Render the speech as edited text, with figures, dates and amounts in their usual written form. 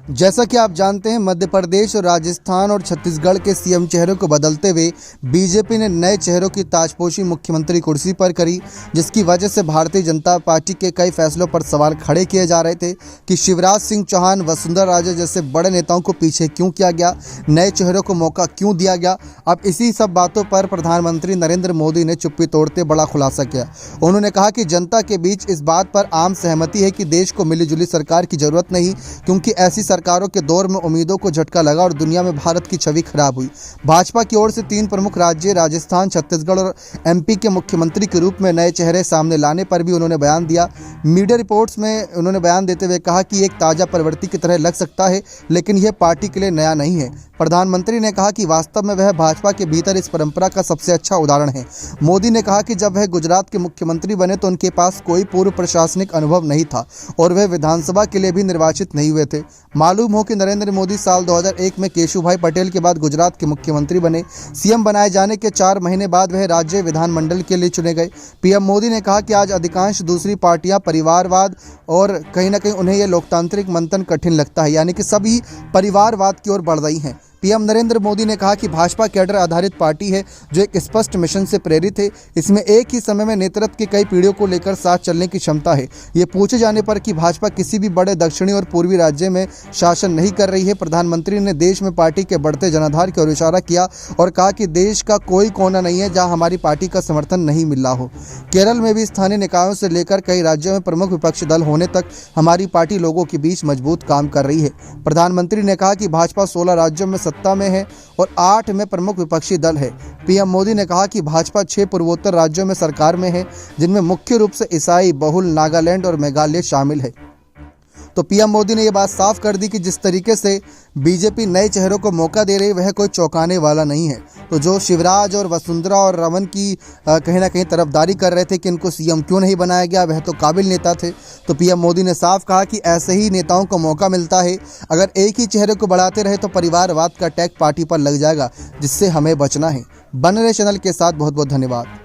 जैसा कि आप जानते हैं, मध्य प्रदेश और राजस्थान और छत्तीसगढ़ के सीएम चेहरों को बदलते हुए बीजेपी ने नए चेहरों की ताजपोशी मुख्यमंत्री कुर्सी पर करी, जिसकी वजह से भारतीय जनता पार्टी के कई फैसलों पर सवाल खड़े किए जा रहे थे कि शिवराज सिंह चौहान, वसुंधरा राजे जैसे बड़े नेताओं को पीछे क्यों किया गया, नए चेहरों को मौका क्यों दिया गया। अब इसी सब बातों पर प्रधानमंत्री नरेंद्र मोदी ने चुप्पी तोड़ते बड़ा खुलासा किया। उन्होंने कहा कि जनता के बीच इस बात पर आम सहमति है कि देश को मिलीजुली सरकार की जरूरत नहीं, क्योंकि ऐसी सरकारों के दौर में उम्मीदों को झटका लगा और दुनिया में भारत की छवि खराब हुई। भाजपा की ओर से 3 प्रमुख राज्य राजस्थान, छत्तीसगढ़ और एमपी के मुख्यमंत्री के रूप में नए चेहरे सामने लाने पर भी उन्होंने बयान दिया। मीडिया रिपोर्ट्स में उन्होंने बयान देते हुए कहा कि एक ताज़ा प्रवृत्ति की तरह लग सकता है, लेकिन यह पार्टी के लिए नया नहीं है। प्रधानमंत्री ने कहा कि वास्तव में वह भाजपा के भीतर इस परंपरा का सबसे अच्छा उदाहरण है। मोदी ने कहा कि जब वह गुजरात के मुख्यमंत्री बने तो उनके पास कोई पूर्व प्रशासनिक अनुभव नहीं था और वह विधानसभा के लिए भी निर्वाचित नहीं हुए थे। मालूम हो कि नरेंद्र मोदी साल 2001 में केशुभाई पटेल के बाद गुजरात के मुख्यमंत्री बने। सीएम बनाए जाने के 4 महीने बाद वह राज्य विधानमंडल के लिए चुने गए। पीएम मोदी ने कहा कि आज अधिकांश दूसरी पार्टियां परिवारवाद और कहीं ना कहीं उन्हें यह लोकतांत्रिक मंथन कठिन लगता है, यानी कि सभी परिवारवाद की ओर बढ़ रही हैं। पीएम नरेंद्र मोदी ने कहा कि भाजपा कैडर आधारित पार्टी है जो एक स्पष्ट मिशन से प्रेरित है। इसमें एक ही समय में नेतृत्व की कई पीढ़ियों को लेकर साथ चलने की क्षमता है। ये पूछे जाने पर कि भाजपा किसी भी बड़े दक्षिणी और पूर्वी राज्य में शासन नहीं कर रही है, प्रधानमंत्री ने देश में पार्टी के बढ़ते जनाधार की ओर इशारा किया और कहा कि देश का कोई कोना नहीं है जहां हमारी पार्टी का समर्थन नहीं मिल रहा हो। केरल में भी स्थानीय निकायों से लेकर कई राज्यों में प्रमुख विपक्षी दल होने तक हमारी पार्टी लोगों के बीच मजबूत काम कर रही है। प्रधानमंत्री ने कहा कि भाजपा 16 राज्यों में सत्ता में है और 8 में प्रमुख विपक्षी दल है। पीएम मोदी ने कहा कि भाजपा 6 पूर्वोत्तर राज्यों में सरकार में है, जिनमें मुख्य रूप से ईसाई बहुल नागालैंड और मेघालय शामिल है। तो पीएम मोदी ने यह बात साफ कर दी कि जिस तरीके से बीजेपी नए चेहरों को मौका दे रही है वह कोई चौंकाने वाला नहीं है। तो जो शिवराज और वसुंधरा और रमन की कहीं ना कहीं तरफदारी कर रहे थे कि इनको सीएम क्यों नहीं बनाया गया, वह तो काबिल नेता थे। तो पीएम मोदी ने साफ कहा कि ऐसे ही नेताओं को मौका मिलता है। अगर एक ही चेहरे को बढ़ाते रहे तो परिवारवाद का टैग पार्टी पर लग जाएगा, जिससे हमें बचना है। बने रहे चैनल के साथ। बहुत बहुत धन्यवाद।